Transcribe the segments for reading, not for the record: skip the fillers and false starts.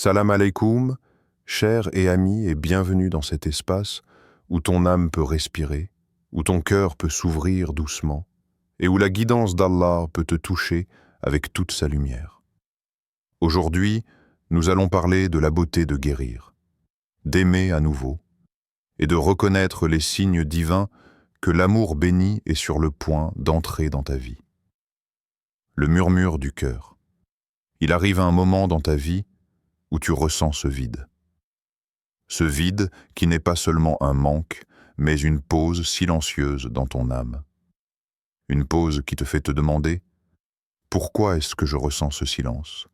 Salam alaikum, chers et amis, et bienvenue dans cet espace où ton âme peut respirer, où ton cœur peut s'ouvrir doucement, et où la guidance d'Allah peut te toucher avec toute sa lumière. Aujourd'hui, nous allons parler de la beauté de guérir, d'aimer à nouveau, et de reconnaître les signes divins que l'amour béni est sur le point d'entrer dans ta vie. Le murmure du cœur. Il arrive un moment dans ta vie où tu ressens ce vide. Ce vide qui n'est pas seulement un manque, mais une pause silencieuse dans ton âme. Une pause qui te fait te demander « Pourquoi est-ce que je ressens ce silence ?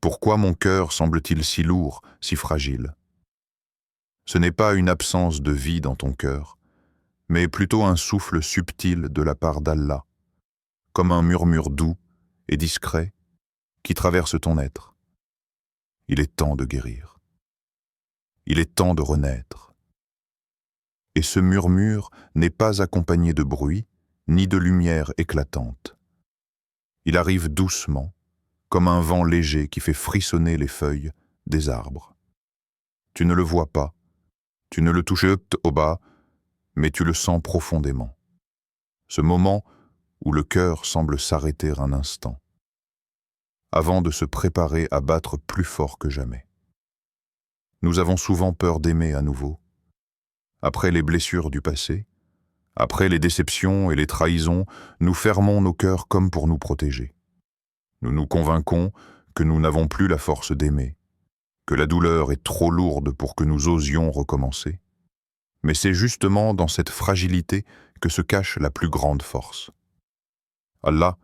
Pourquoi mon cœur semble-t-il si lourd, si fragile ?» Ce n'est pas une absence de vie dans ton cœur, mais plutôt un souffle subtil de la part d'Allah, comme un murmure doux et discret qui traverse ton être. Il est temps de guérir. Il est temps de renaître. Et ce murmure n'est pas accompagné de bruit, ni de lumière éclatante. Il arrive doucement, comme un vent léger qui fait frissonner les feuilles des arbres. Tu ne le vois pas, tu ne le touches au bas, mais tu le sens profondément. Ce moment où le cœur semble s'arrêter un instant, avant de se préparer à battre plus fort que jamais. Nous avons souvent peur d'aimer à nouveau. Après les blessures du passé, après les déceptions et les trahisons, nous fermons nos cœurs comme pour nous protéger. Nous nous convainquons que nous n'avons plus la force d'aimer, que la douleur est trop lourde pour que nous osions recommencer. Mais c'est justement dans cette fragilité que se cache la plus grande force. Allah,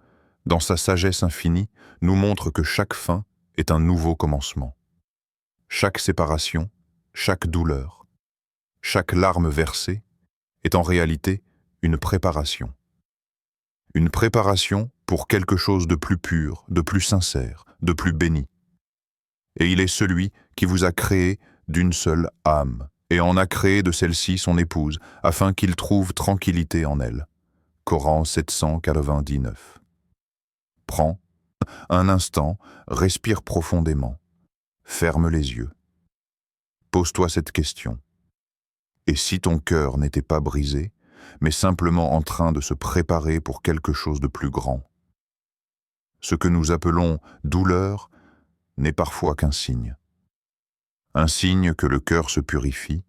dans sa sagesse infinie, nous montre que chaque fin est un nouveau commencement. Chaque séparation, chaque douleur, chaque larme versée est en réalité une préparation. Une préparation pour quelque chose de plus pur, de plus sincère, de plus béni. Et il est celui qui vous a créé d'une seule âme, et en a créé de celle-ci son épouse, afin qu'il trouve tranquillité en elle. Coran 799. Prends un instant, respire profondément, ferme les yeux. Pose-toi cette question. Et si ton cœur n'était pas brisé, mais simplement en train de se préparer pour quelque chose de plus grand? Ce que nous appelons douleur n'est parfois qu'un signe. Un signe que le cœur se purifie,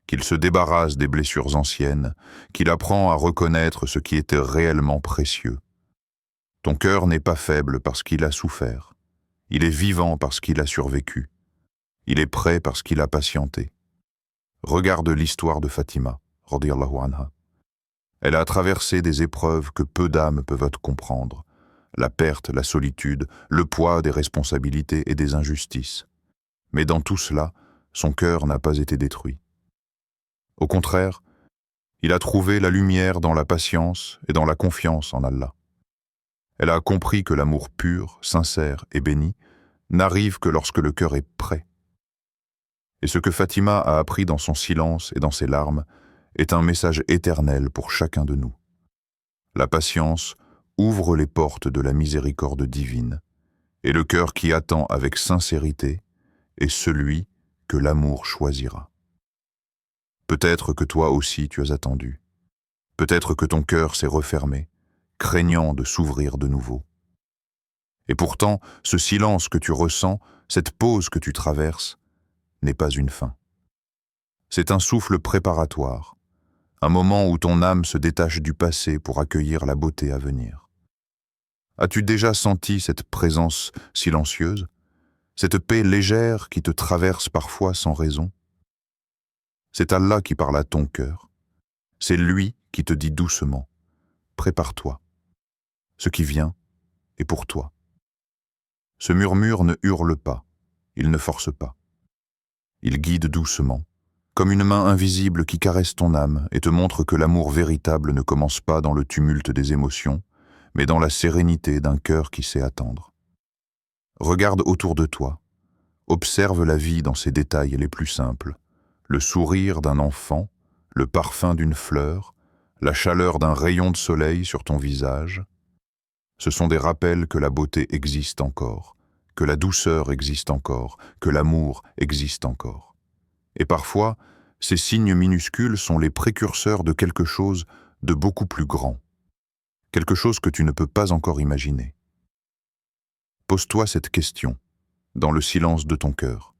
qu'il se débarrasse des blessures anciennes, qu'il apprend à reconnaître ce qui était réellement précieux. Ton cœur n'est pas faible parce qu'il a souffert. Il est vivant parce qu'il a survécu. Il est prêt parce qu'il a patienté. Regarde l'histoire de Fatima, radiyallahu anha. Elle a traversé des épreuves que peu d'âmes peuvent comprendre. La perte, la solitude, le poids des responsabilités et des injustices. Mais dans tout cela, son cœur n'a pas été détruit. Au contraire, il a trouvé la lumière dans la patience et dans la confiance en Allah. Elle a compris que l'amour pur, sincère et béni n'arrive que lorsque le cœur est prêt. Et ce que Fatima a appris dans son silence et dans ses larmes est un message éternel pour chacun de nous. La patience ouvre les portes de la miséricorde divine, et le cœur qui attend avec sincérité est celui que l'amour choisira. Peut-être que toi aussi tu as attendu. Peut-être que ton cœur s'est refermé, craignant de s'ouvrir de nouveau. Et pourtant, ce silence que tu ressens, cette pause que tu traverses, n'est pas une fin. C'est un souffle préparatoire, un moment où ton âme se détache du passé pour accueillir la beauté à venir. As-tu déjà senti cette présence silencieuse, cette paix légère qui te traverse parfois sans raison? C'est Allah qui parle à ton cœur. C'est lui qui te dit doucement « Prépare-toi. Ce qui vient est pour toi. » Ce murmure ne hurle pas, il ne force pas. Il guide doucement, comme une main invisible qui caresse ton âme et te montre que l'amour véritable ne commence pas dans le tumulte des émotions, mais dans la sérénité d'un cœur qui sait attendre. Regarde autour de toi, observe la vie dans ses détails les plus simples, le sourire d'un enfant, le parfum d'une fleur, la chaleur d'un rayon de soleil sur ton visage. Ce sont des rappels que la beauté existe encore, que la douceur existe encore, que l'amour existe encore. Et parfois, ces signes minuscules sont les précurseurs de quelque chose de beaucoup plus grand, quelque chose que tu ne peux pas encore imaginer. Pose-toi cette question, dans le silence de ton cœur.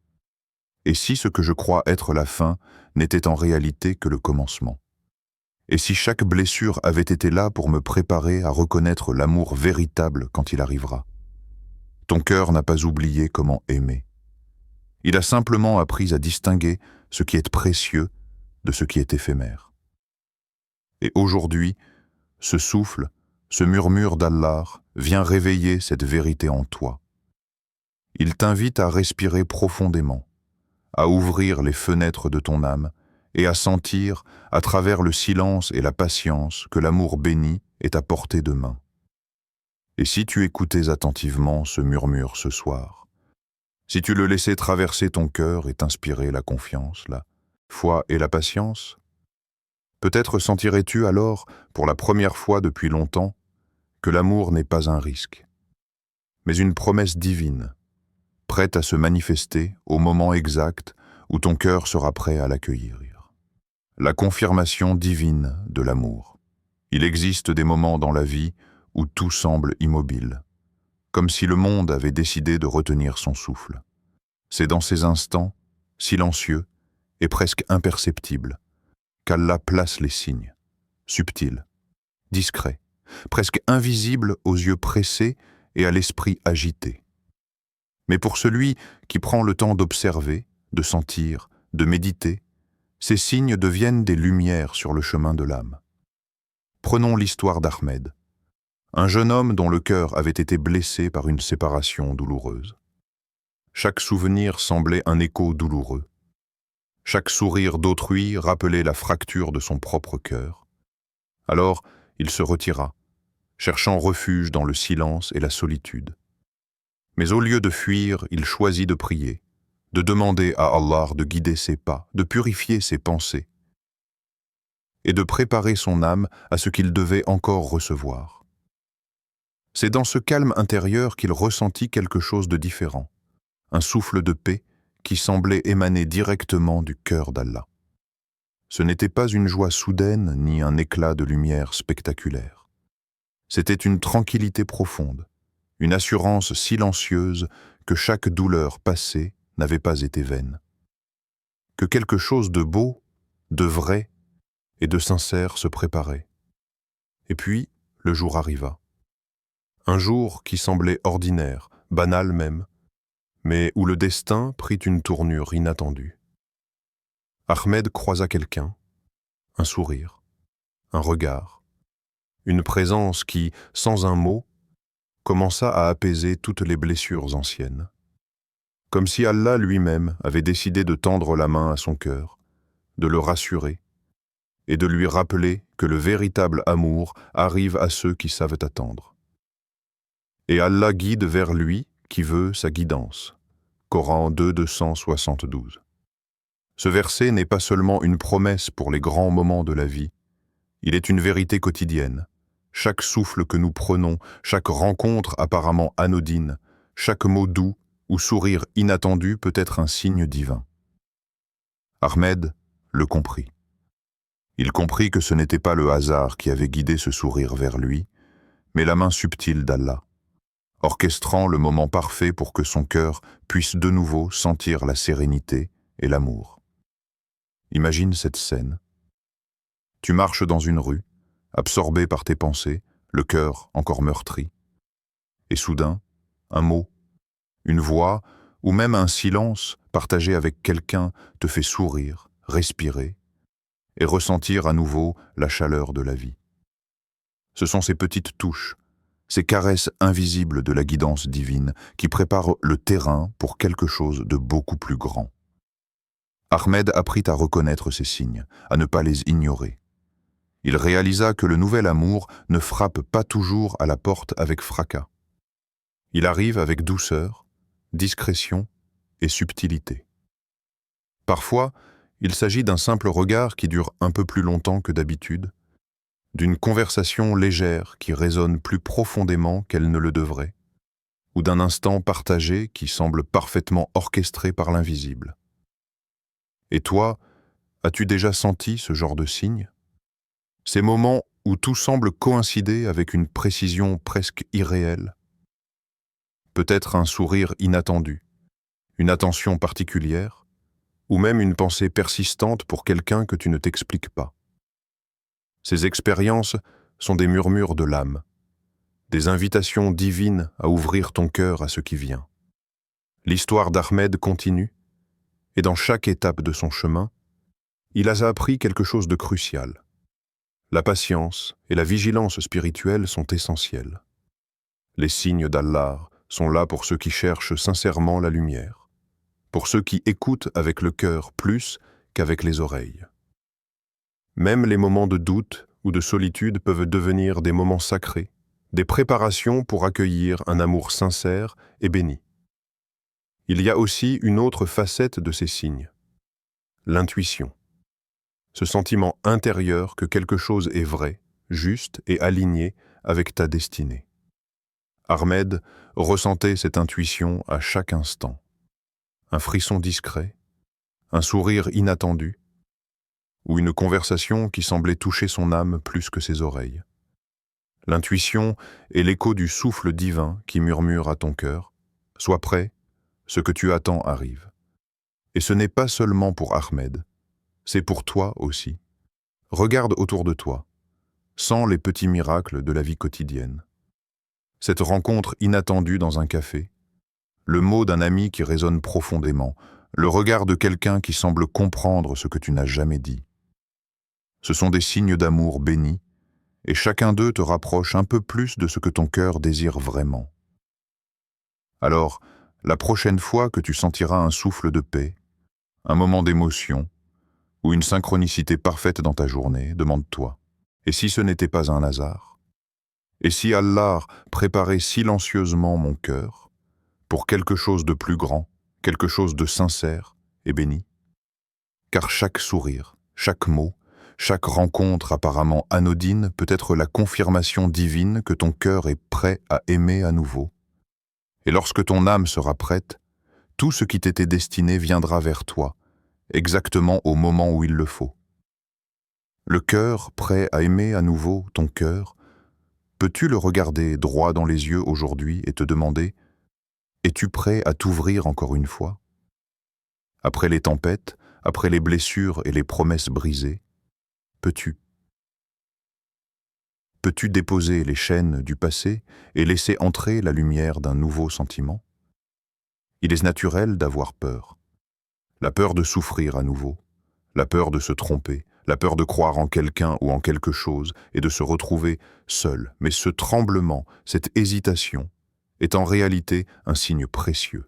Et si ce que je crois être la fin n'était en réalité que le commencement? Et si chaque blessure avait été là pour me préparer à reconnaître l'amour véritable quand il arrivera? Ton cœur n'a pas oublié comment aimer. Il a simplement appris à distinguer ce qui est précieux de ce qui est éphémère. Et aujourd'hui, ce souffle, ce murmure d'Allah vient réveiller cette vérité en toi. Il t'invite à respirer profondément, à ouvrir les fenêtres de ton âme et à sentir, à travers le silence et la patience, que l'amour béni est à portée de main. Et si tu écoutais attentivement ce murmure ce soir, si tu le laissais traverser ton cœur et t'inspirer la confiance, la foi et la patience, peut-être sentirais-tu alors, pour la première fois depuis longtemps, que l'amour n'est pas un risque, mais une promesse divine, prête à se manifester au moment exact où ton cœur sera prêt à l'accueillir. La confirmation divine de l'amour. Il existe des moments dans la vie où tout semble immobile, comme si le monde avait décidé de retenir son souffle. C'est dans ces instants, silencieux et presque imperceptibles, qu'Allah place les signes, subtils, discrets, presque invisibles aux yeux pressés et à l'esprit agité. Mais pour celui qui prend le temps d'observer, de sentir, de méditer, ces signes deviennent des lumières sur le chemin de l'âme. Prenons l'histoire d'Ahmed, un jeune homme dont le cœur avait été blessé par une séparation douloureuse. Chaque souvenir semblait un écho douloureux. Chaque sourire d'autrui rappelait la fracture de son propre cœur. Alors, il se retira, cherchant refuge dans le silence et la solitude. Mais au lieu de fuir, il choisit de prier, de demander à Allah de guider ses pas, de purifier ses pensées et de préparer son âme à ce qu'il devait encore recevoir. C'est dans ce calme intérieur qu'il ressentit quelque chose de différent, un souffle de paix qui semblait émaner directement du cœur d'Allah. Ce n'était pas une joie soudaine ni un éclat de lumière spectaculaire. C'était une tranquillité profonde, une assurance silencieuse que chaque douleur passée n'avait pas été vaine. Que quelque chose de beau, de vrai et de sincère se préparait. Et puis, le jour arriva. Un jour qui semblait ordinaire, banal même, mais où le destin prit une tournure inattendue. Ahmed croisa quelqu'un, un sourire, un regard, une présence qui, sans un mot, commença à apaiser toutes les blessures anciennes. Comme si Allah lui-même avait décidé de tendre la main à son cœur, de le rassurer et de lui rappeler que le véritable amour arrive à ceux qui savent attendre. Et Allah guide vers lui qui veut sa guidance. Coran 2:272. Ce verset n'est pas seulement une promesse pour les grands moments de la vie, il est une vérité quotidienne. Chaque souffle que nous prenons, chaque rencontre apparemment anodine, chaque mot doux ou sourire inattendu peut être un signe divin. Ahmed le comprit. Il comprit que ce n'était pas le hasard qui avait guidé ce sourire vers lui, mais la main subtile d'Allah, orchestrant le moment parfait pour que son cœur puisse de nouveau sentir la sérénité et l'amour. Imagine cette scène. Tu marches dans une rue, absorbé par tes pensées, le cœur encore meurtri. Et soudain, un mot, une voix ou même un silence partagé avec quelqu'un te fait sourire, respirer et ressentir à nouveau la chaleur de la vie. Ce sont ces petites touches, ces caresses invisibles de la guidance divine qui préparent le terrain pour quelque chose de beaucoup plus grand. Ahmed apprit à reconnaître ces signes, à ne pas les ignorer. Il réalisa que le nouvel amour ne frappe pas toujours à la porte avec fracas. Il arrive avec douceur, discrétion et subtilité. Parfois, il s'agit d'un simple regard qui dure un peu plus longtemps que d'habitude, d'une conversation légère qui résonne plus profondément qu'elle ne le devrait, ou d'un instant partagé qui semble parfaitement orchestré par l'invisible. Et toi, as-tu déjà senti ce genre de signe? Ces moments où tout semble coïncider avec une précision presque irréelle? Peut-être un sourire inattendu, une attention particulière, ou même une pensée persistante pour quelqu'un que tu ne t'expliques pas. Ces expériences sont des murmures de l'âme, des invitations divines à ouvrir ton cœur à ce qui vient. L'histoire d'Ahmed continue, et dans chaque étape de son chemin, il a appris quelque chose de crucial. La patience et la vigilance spirituelle sont essentielles. Les signes d'Allah sont là pour ceux qui cherchent sincèrement la lumière, pour ceux qui écoutent avec le cœur plus qu'avec les oreilles. Même les moments de doute ou de solitude peuvent devenir des moments sacrés, des préparations pour accueillir un amour sincère et béni. Il y a aussi une autre facette de ces signes, l'intuition. Ce sentiment intérieur que quelque chose est vrai, juste et aligné avec ta destinée. Ahmed ressentait cette intuition à chaque instant. Un frisson discret, un sourire inattendu, ou une conversation qui semblait toucher son âme plus que ses oreilles. L'intuition est l'écho du souffle divin qui murmure à ton cœur « Sois prêt, ce que tu attends arrive ». Et ce n'est pas seulement pour Ahmed, c'est pour toi aussi. Regarde autour de toi, sens les petits miracles de la vie quotidienne. Cette rencontre inattendue dans un café, le mot d'un ami qui résonne profondément, le regard de quelqu'un qui semble comprendre ce que tu n'as jamais dit. Ce sont des signes d'amour bénis, et chacun d'eux te rapproche un peu plus de ce que ton cœur désire vraiment. Alors, la prochaine fois que tu sentiras un souffle de paix, un moment d'émotion, ou une synchronicité parfaite dans ta journée, demande-toi, et si ce n'était pas un hasard? Et si Allah préparait silencieusement mon cœur pour quelque chose de plus grand, quelque chose de sincère et béni? Car chaque sourire, chaque mot, chaque rencontre apparemment anodine peut être la confirmation divine que ton cœur est prêt à aimer à nouveau. Et lorsque ton âme sera prête, tout ce qui t'était destiné viendra vers toi, exactement au moment où il le faut. Le cœur prêt à aimer à nouveau ton cœur, peux-tu le regarder droit dans les yeux aujourd'hui et te demander « Es-tu prêt à t'ouvrir encore une fois ?» Après les tempêtes, après les blessures et les promesses brisées, peux-tu déposer les chaînes du passé et laisser entrer la lumière d'un nouveau sentiment? Il est naturel d'avoir peur. La peur de souffrir à nouveau, la peur de se tromper, la peur de croire en quelqu'un ou en quelque chose et de se retrouver seul. Mais ce tremblement, cette hésitation, est en réalité un signe précieux.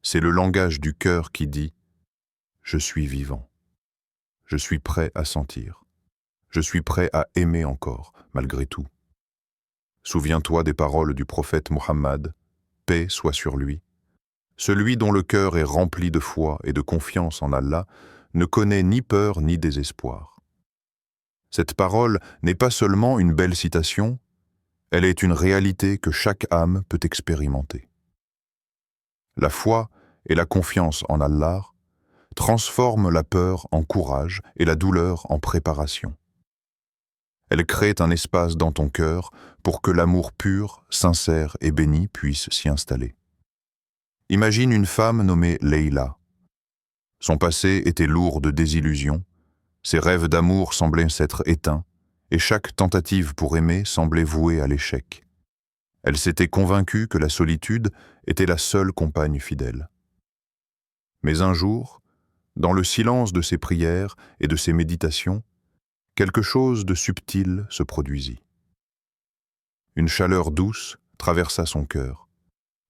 C'est le langage du cœur qui dit « Je suis vivant. Je suis prêt à sentir. Je suis prêt à aimer encore, malgré tout. » Souviens-toi des paroles du prophète Mohammed, paix soit sur lui. Celui dont le cœur est rempli de foi et de confiance en Allah ne connaît ni peur ni désespoir. Cette parole n'est pas seulement une belle citation, elle est une réalité que chaque âme peut expérimenter. La foi et la confiance en Allah transforment la peur en courage et la douleur en préparation. Elle crée un espace dans ton cœur pour que l'amour pur, sincère et béni puisse s'y installer. Imagine une femme nommée Leïla. Son passé était lourd de désillusions, ses rêves d'amour semblaient s'être éteints, et chaque tentative pour aimer semblait vouée à l'échec. Elle s'était convaincue que la solitude était la seule compagne fidèle. Mais un jour, dans le silence de ses prières et de ses méditations, quelque chose de subtil se produisit. Une chaleur douce traversa son cœur,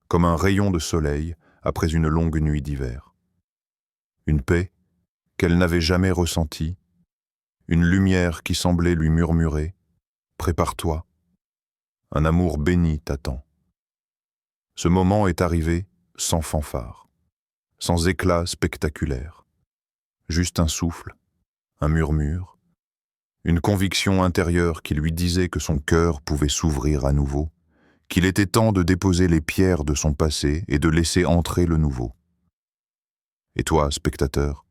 comme un rayon de soleil après une longue nuit d'hiver. Une paix qu'elle n'avait jamais ressentie, une lumière qui semblait lui murmurer « Prépare-toi, un amour béni t'attend ». Ce moment est arrivé sans fanfare, sans éclat spectaculaire, juste un souffle, un murmure, une conviction intérieure qui lui disait que son cœur pouvait s'ouvrir à nouveau, qu'il était temps de déposer les pierres de son passé et de laisser entrer le nouveau. Et toi, spectateur,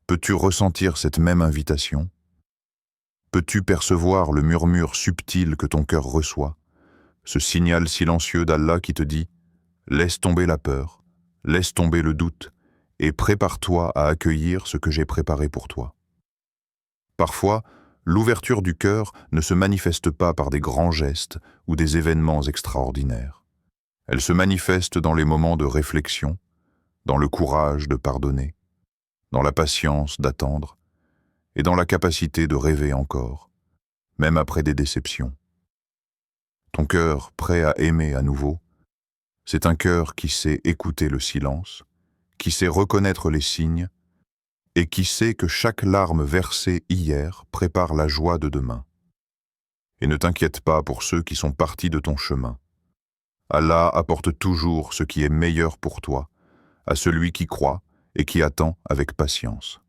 peux-tu ressentir cette même invitation? Peux-tu percevoir le murmure subtil que ton cœur reçoit, ce signal silencieux d'Allah qui te dit « Laisse tomber la peur, laisse tomber le doute, et prépare-toi à accueillir ce que j'ai préparé pour toi. » Parfois, l'ouverture du cœur ne se manifeste pas par des grands gestes ou des événements extraordinaires. Elle se manifeste dans les moments de réflexion, dans le courage de pardonner, dans la patience d'attendre et dans la capacité de rêver encore, même après des déceptions. Ton cœur prêt à aimer à nouveau, c'est un cœur qui sait écouter le silence, qui sait reconnaître les signes et qui sait que chaque larme versée hier prépare la joie de demain. Et ne t'inquiète pas pour ceux qui sont partis de ton chemin. Allah apporte toujours ce qui est meilleur pour toi, à celui qui croit et qui attend avec patience.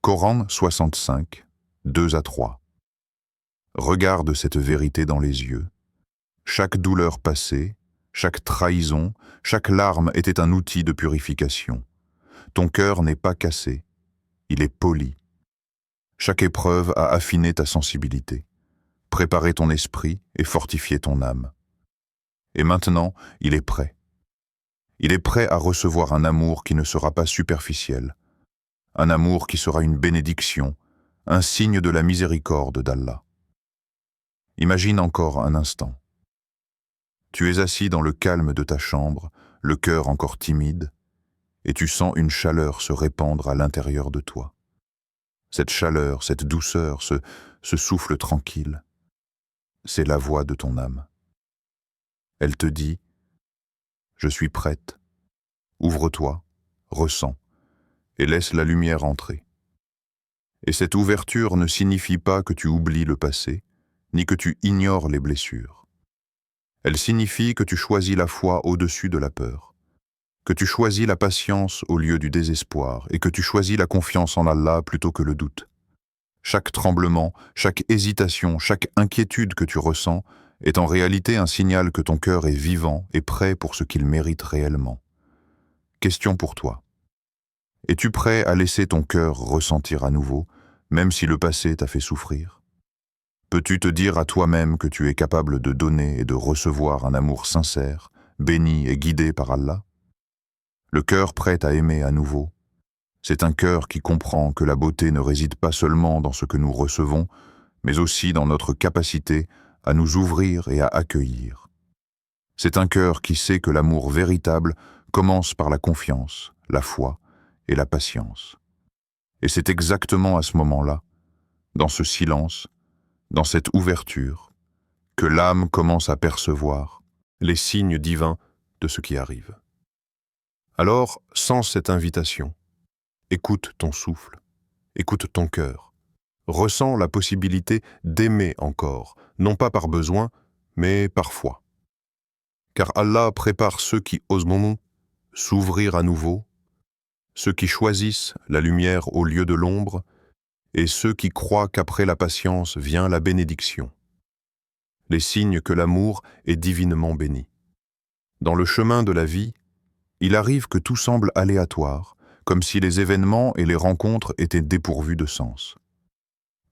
Coran 65, 2-3. Regarde cette vérité dans les yeux. Chaque douleur passée, chaque trahison, chaque larme était un outil de purification. Ton cœur n'est pas cassé, il est poli. Chaque épreuve a affiné ta sensibilité, préparé ton esprit et fortifié ton âme. Et maintenant, il est prêt. Il est prêt à recevoir un amour qui ne sera pas superficiel, un amour qui sera une bénédiction, un signe de la miséricorde d'Allah. Imagine encore un instant. Tu es assis dans le calme de ta chambre, le cœur encore timide, et tu sens une chaleur se répandre à l'intérieur de toi. Cette chaleur, cette douceur, ce souffle tranquille, c'est la voix de ton âme. Elle te dit « Je suis prête, ouvre-toi, ressens, et laisse la lumière entrer. » Et cette ouverture ne signifie pas que tu oublies le passé, ni que tu ignores les blessures. Elle signifie que tu choisis la foi au-dessus de la peur, que tu choisis la patience au lieu du désespoir et que tu choisis la confiance en Allah plutôt que le doute. Chaque tremblement, chaque hésitation, chaque inquiétude que tu ressens est en réalité un signal que ton cœur est vivant et prêt pour ce qu'il mérite réellement. Question pour toi. Es-tu prêt à laisser ton cœur ressentir à nouveau, même si le passé t'a fait souffrir? Peux-tu te dire à toi-même que tu es capable de donner et de recevoir un amour sincère, béni et guidé par Allah? Le cœur prêt à aimer à nouveau, c'est un cœur qui comprend que la beauté ne réside pas seulement dans ce que nous recevons, mais aussi dans notre capacité à nous ouvrir et à accueillir. C'est un cœur qui sait que l'amour véritable commence par la confiance, la foi et la patience. Et c'est exactement à ce moment-là, dans ce silence, dans cette ouverture, que l'âme commence à percevoir les signes divins de ce qui arrive. Alors, sans cette invitation, écoute ton souffle, écoute ton cœur, ressens la possibilité d'aimer encore, non pas par besoin, mais par foi. Car Allah prépare ceux qui osent s'ouvrir à nouveau, ceux qui choisissent la lumière au lieu de l'ombre, et ceux qui croient qu'après la patience vient la bénédiction. Les signes que l'amour est divinement béni. Dans le chemin de la vie, il arrive que tout semble aléatoire, comme si les événements et les rencontres étaient dépourvus de sens.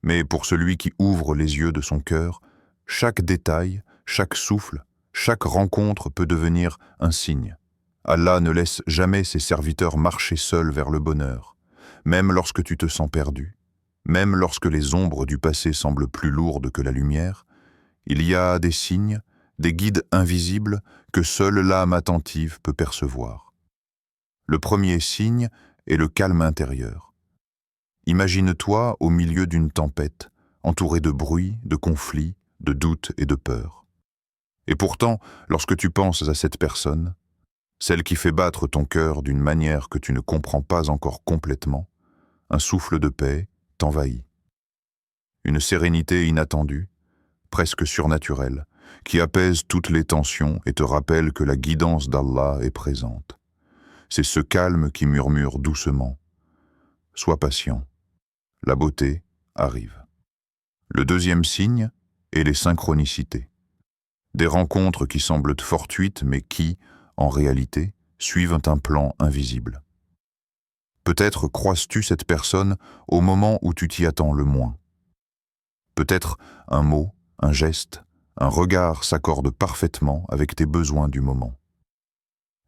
Mais pour celui qui ouvre les yeux de son cœur, chaque détail, chaque souffle, chaque rencontre peut devenir un signe. Allah ne laisse jamais ses serviteurs marcher seuls vers le bonheur, même lorsque tu te sens perdu, même lorsque les ombres du passé semblent plus lourdes que la lumière. Il y a des signes, des guides invisibles que seule l'âme attentive peut percevoir. Le premier signe est le calme intérieur. Imagine-toi au milieu d'une tempête, entouré de bruit, de conflits, de doutes et de peurs. Et pourtant, lorsque tu penses à cette personne, celle qui fait battre ton cœur d'une manière que tu ne comprends pas encore complètement, un souffle de paix t'envahit. Une sérénité inattendue, presque surnaturelle, qui apaise toutes les tensions et te rappelle que la guidance d'Allah est présente. C'est ce calme qui murmure doucement. Sois patient, la beauté arrive. Le deuxième signe et les synchronicités. Des rencontres qui semblent fortuites mais qui, en réalité, suivent un plan invisible. Peut-être croises-tu cette personne au moment où tu t'y attends le moins. Peut-être un mot, un geste, un regard s'accordent parfaitement avec tes besoins du moment.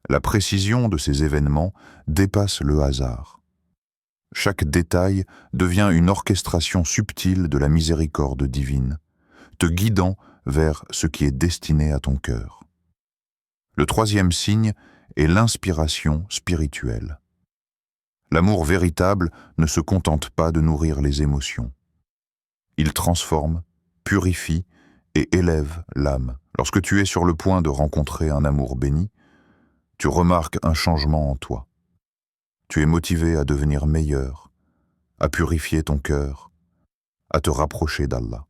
La précision de ces événements dépasse le hasard. Chaque détail devient une orchestration subtile de la miséricorde divine, te guidant vers ce qui est destiné à ton cœur. Le troisième signe est l'inspiration spirituelle. L'amour véritable ne se contente pas de nourrir les émotions. Il transforme, purifie et élève l'âme. Lorsque tu es sur le point de rencontrer un amour béni, tu remarques un changement en toi. Tu es motivé à devenir meilleur, à purifier ton cœur, à te rapprocher d'Allah.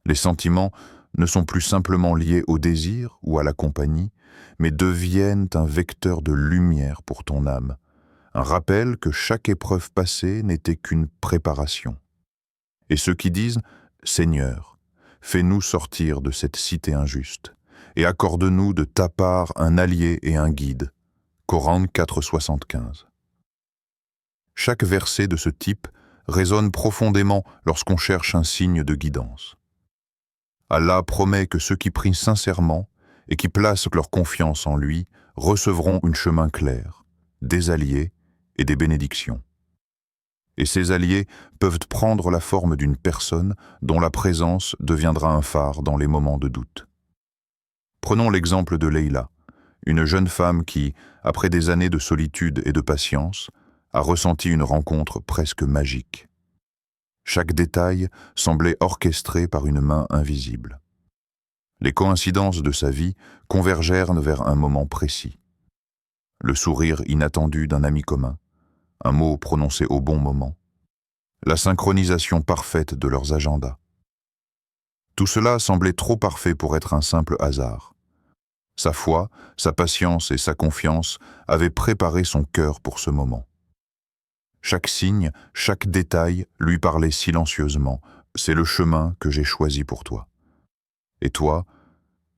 Les sentiments ne sont plus simplement liés au désir ou à la compagnie, mais deviennent un vecteur de lumière pour ton âme, un rappel que chaque épreuve passée n'était qu'une préparation. Et ceux qui disent « Seigneur, fais-nous sortir de cette cité injuste, et accorde-nous de ta part un allié et un guide » Coran 4,75. Chaque verset de ce type résonne profondément lorsqu'on cherche un signe de guidance. Allah promet que ceux qui prient sincèrement et qui placent leur confiance en lui recevront un chemin clair, des alliés et des bénédictions. Et ces alliés peuvent prendre la forme d'une personne dont la présence deviendra un phare dans les moments de doute. Prenons l'exemple de Leïla, une jeune femme qui, après des années de solitude et de patience, a ressenti une rencontre presque magique. Chaque détail semblait orchestré par une main invisible. Les coïncidences de sa vie convergèrent vers un moment précis. Le sourire inattendu d'un ami commun, un mot prononcé au bon moment, la synchronisation parfaite de leurs agendas. Tout cela semblait trop parfait pour être un simple hasard. Sa foi, sa patience et sa confiance avaient préparé son cœur pour ce moment. Chaque signe, chaque détail lui parlait silencieusement. C'est le chemin que j'ai choisi pour toi. Et toi,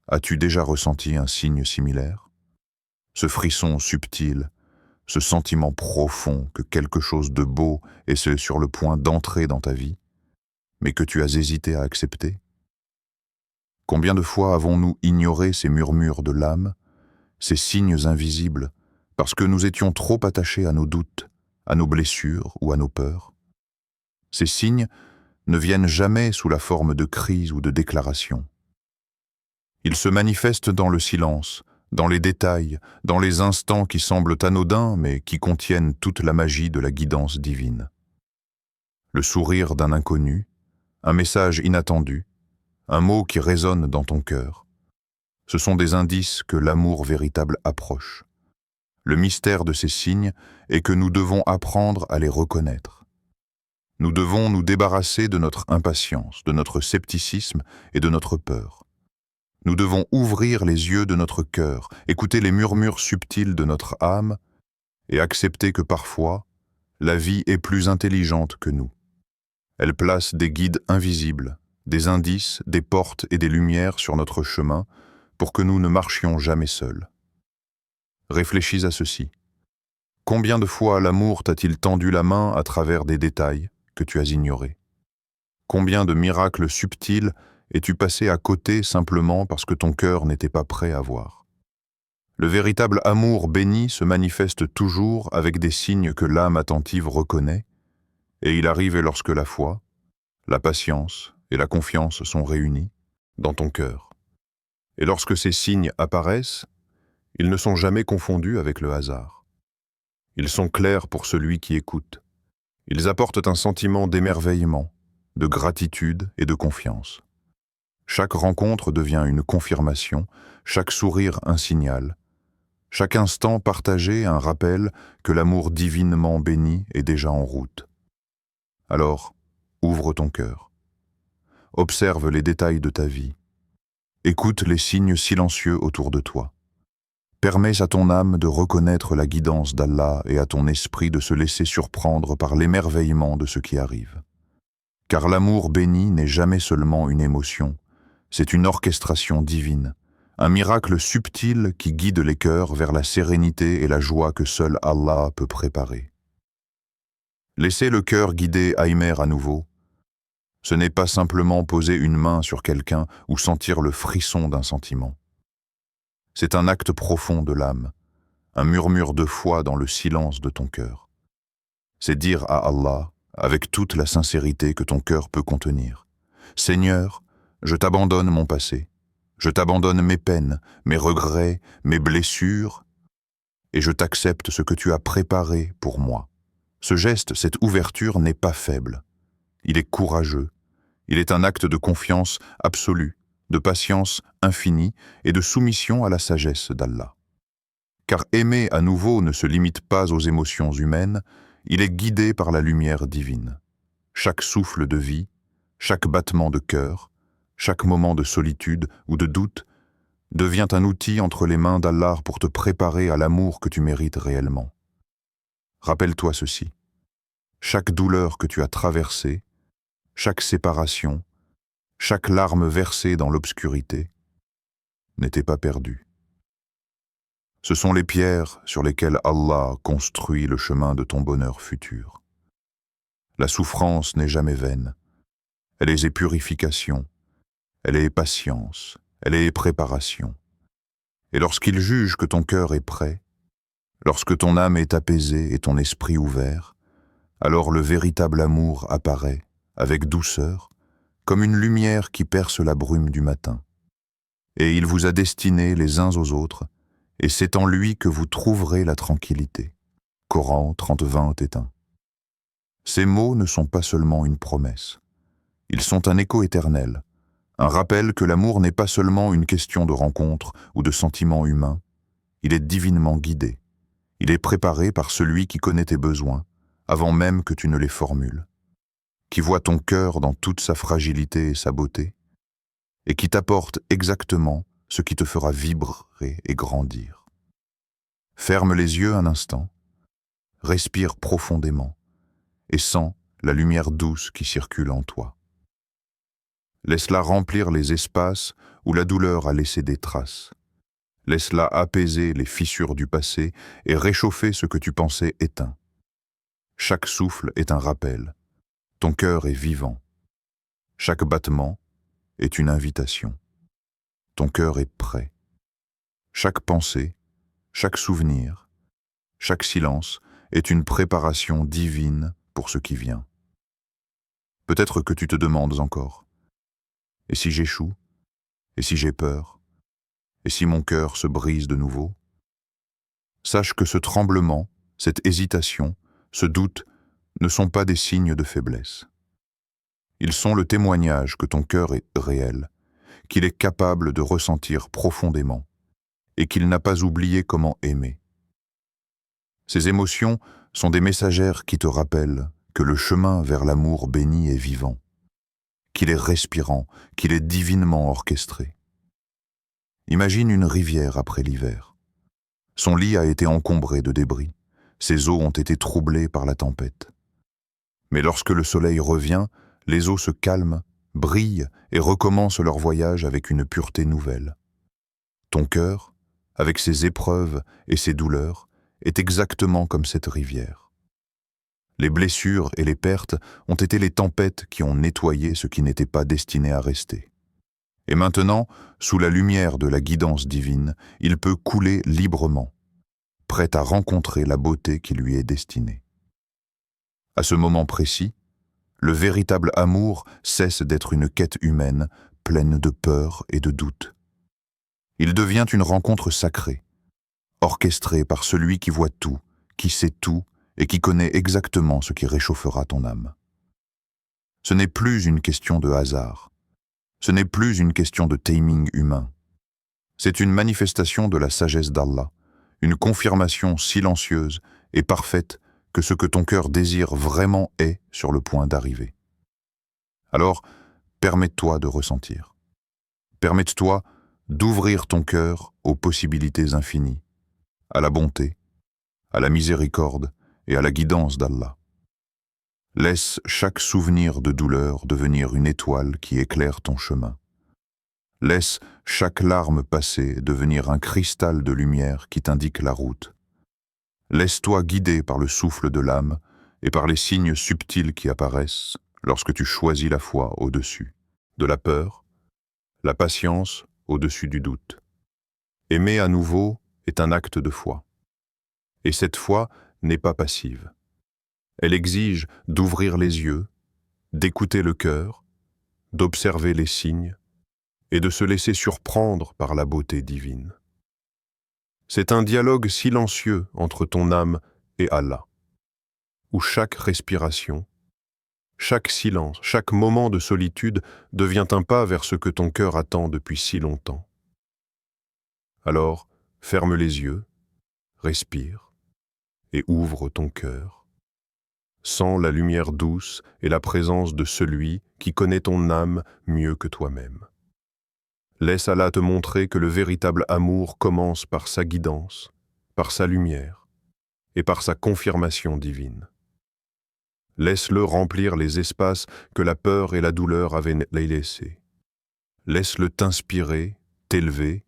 as-tu déjà ressenti un signe similaire? Ce frisson subtil, ce sentiment profond que quelque chose de beau est sur le point d'entrer dans ta vie, mais que tu as hésité à accepter? Combien de fois avons-nous ignoré ces murmures de l'âme, ces signes invisibles, parce que nous étions trop attachés à nos doutes, à nos blessures ou à nos peurs? Ces signes ne viennent jamais sous la forme de cris ou de déclarations. Ils se manifestent dans le silence, dans les détails, dans les instants qui semblent anodins mais qui contiennent toute la magie de la guidance divine. Le sourire d'un inconnu, un message inattendu, un mot qui résonne dans ton cœur. Ce sont des indices que l'amour véritable approche. Le mystère de ces signes est que nous devons apprendre à les reconnaître. Nous devons nous débarrasser de notre impatience, de notre scepticisme et de notre peur. Nous devons ouvrir les yeux de notre cœur, écouter les murmures subtils de notre âme et accepter que parfois, la vie est plus intelligente que nous. Elle place des guides invisibles, des indices, des portes et des lumières sur notre chemin pour que nous ne marchions jamais seuls. Réfléchis à ceci. Combien de fois l'amour t'a-t-il tendu la main à travers des détails que tu as ignorés? Combien de miracles subtils es-tu passé à côté simplement parce que ton cœur n'était pas prêt à voir? Le véritable amour béni se manifeste toujours avec des signes que l'âme attentive reconnaît, et il arrive lorsque la foi, la patience et la confiance sont réunies dans ton cœur. Et lorsque ces signes apparaissent, ils ne sont jamais confondus avec le hasard. Ils sont clairs pour celui qui écoute. Ils apportent un sentiment d'émerveillement, de gratitude et de confiance. Chaque rencontre devient une confirmation, chaque sourire un signal, chaque instant partagé un rappel que l'amour divinement béni est déjà en route. Alors, ouvre ton cœur. Observe les détails de ta vie. Écoute les signes silencieux autour de toi. Permets à ton âme de reconnaître la guidance d'Allah et à ton esprit de se laisser surprendre par l'émerveillement de ce qui arrive. Car l'amour béni n'est jamais seulement une émotion, c'est une orchestration divine, un miracle subtil qui guide les cœurs vers la sérénité et la joie que seul Allah peut préparer. Laisser le cœur guider Aymer à nouveau, ce n'est pas simplement poser une main sur quelqu'un ou sentir le frisson d'un sentiment. C'est un acte profond de l'âme, un murmure de foi dans le silence de ton cœur. C'est dire à Allah, avec toute la sincérité que ton cœur peut contenir, « Seigneur, je t'abandonne mon passé, je t'abandonne mes peines, mes regrets, mes blessures, et je t'accepte ce que tu as préparé pour moi. » Ce geste, cette ouverture n'est pas faible. Il est courageux. Il est un acte de confiance absolue, de patience infinie et de soumission à la sagesse d'Allah. Car aimer à nouveau ne se limite pas aux émotions humaines, il est guidé par la lumière divine. Chaque souffle de vie, chaque battement de cœur, chaque moment de solitude ou de doute devient un outil entre les mains d'Allah pour te préparer à l'amour que tu mérites réellement. Rappelle-toi ceci. Chaque douleur que tu as traversée, chaque séparation, chaque larme versée dans l'obscurité n'était pas perdue. Ce sont les pierres sur lesquelles Allah construit le chemin de ton bonheur futur. La souffrance n'est jamais vaine. Elle est purification, elle est patience, elle est préparation. Et lorsqu'il juge que ton cœur est prêt, lorsque ton âme est apaisée et ton esprit ouvert, alors le véritable amour apparaît, avec douceur, comme une lumière qui perce la brume du matin. Et il vous a destinés les uns aux autres, et c'est en lui que vous trouverez la tranquillité. Coran 30-21. Ces mots ne sont pas seulement une promesse. Ils sont un écho éternel, un rappel que l'amour n'est pas seulement une question de rencontre ou de sentiment humain, il est divinement guidé. Il est préparé par celui qui connaît tes besoins, avant même que tu ne les formules, qui voit ton cœur dans toute sa fragilité et sa beauté, et qui t'apporte exactement ce qui te fera vibrer et grandir. Ferme les yeux un instant, respire profondément, et sens la lumière douce qui circule en toi. Laisse-la remplir les espaces où la douleur a laissé des traces. Laisse-la apaiser les fissures du passé et réchauffer ce que tu pensais éteint. Chaque souffle est un rappel. Ton cœur est vivant. Chaque battement est une invitation. Ton cœur est prêt. Chaque pensée, chaque souvenir, chaque silence est une préparation divine pour ce qui vient. Peut-être que tu te demandes encore, et si j'échoue? Et si j'ai peur? Et si mon cœur se brise de nouveau? Sache que ce tremblement, cette hésitation, ce doute ne sont pas des signes de faiblesse. Ils sont le témoignage que ton cœur est réel, qu'il est capable de ressentir profondément et qu'il n'a pas oublié comment aimer. Ces émotions sont des messagères qui te rappellent que le chemin vers l'amour béni est vivant, qu'il est respirant, qu'il est divinement orchestré. Imagine une rivière après l'hiver. Son lit a été encombré de débris, ses eaux ont été troublées par la tempête. Mais lorsque le soleil revient, les eaux se calment, brillent et recommencent leur voyage avec une pureté nouvelle. Ton cœur, avec ses épreuves et ses douleurs, est exactement comme cette rivière. Les blessures et les pertes ont été les tempêtes qui ont nettoyé ce qui n'était pas destiné à rester. Et maintenant, sous la lumière de la guidance divine, il peut couler librement, prêt à rencontrer la beauté qui lui est destinée. À ce moment précis, le véritable amour cesse d'être une quête humaine, pleine de peur et de doute. Il devient une rencontre sacrée, orchestrée par celui qui voit tout, qui sait tout et qui connaît exactement ce qui réchauffera ton âme. Ce n'est plus une question de hasard. Ce n'est plus une question de timing humain. C'est une manifestation de la sagesse d'Allah, une confirmation silencieuse et parfaite que ce que ton cœur désire vraiment est sur le point d'arriver. Alors, permets-toi de ressentir. Permets-toi d'ouvrir ton cœur aux possibilités infinies, à la bonté, à la miséricorde et à la guidance d'Allah. Laisse chaque souvenir de douleur devenir une étoile qui éclaire ton chemin. Laisse chaque larme passée devenir un cristal de lumière qui t'indique la route. Laisse-toi guider par le souffle de l'âme et par les signes subtils qui apparaissent lorsque tu choisis la foi au-dessus de la peur, la patience au-dessus du doute. Aimer à nouveau est un acte de foi. Et cette foi n'est pas passive. Elle exige d'ouvrir les yeux, d'écouter le cœur, d'observer les signes et de se laisser surprendre par la beauté divine. C'est un dialogue silencieux entre ton âme et Allah, où chaque respiration, chaque silence, chaque moment de solitude devient un pas vers ce que ton cœur attend depuis si longtemps. Alors, ferme les yeux, respire et ouvre ton cœur. Sens la lumière douce et la présence de celui qui connaît ton âme mieux que toi-même. Laisse Allah te montrer que le véritable amour commence par sa guidance, par sa lumière et par sa confirmation divine. Laisse-le remplir les espaces que la peur et la douleur avaient laissés. Laisse-le t'inspirer, t'élever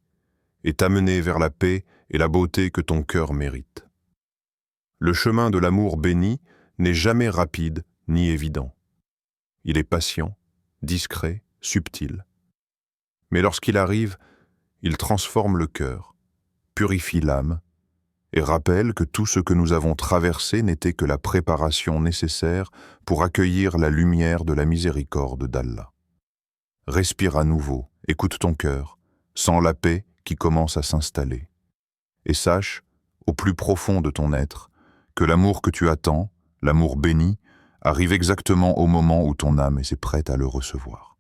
et t'amener vers la paix et la beauté que ton cœur mérite. Le chemin de l'amour béni n'est jamais rapide ni évident. Il est patient, discret, subtil. Mais lorsqu'il arrive, il transforme le cœur, purifie l'âme et rappelle que tout ce que nous avons traversé n'était que la préparation nécessaire pour accueillir la lumière de la miséricorde d'Allah. Respire à nouveau, écoute ton cœur, sens la paix qui commence à s'installer. Et sache, au plus profond de ton être, que l'amour que tu attends, l'amour béni, arrive exactement au moment où ton âme est prête à le recevoir.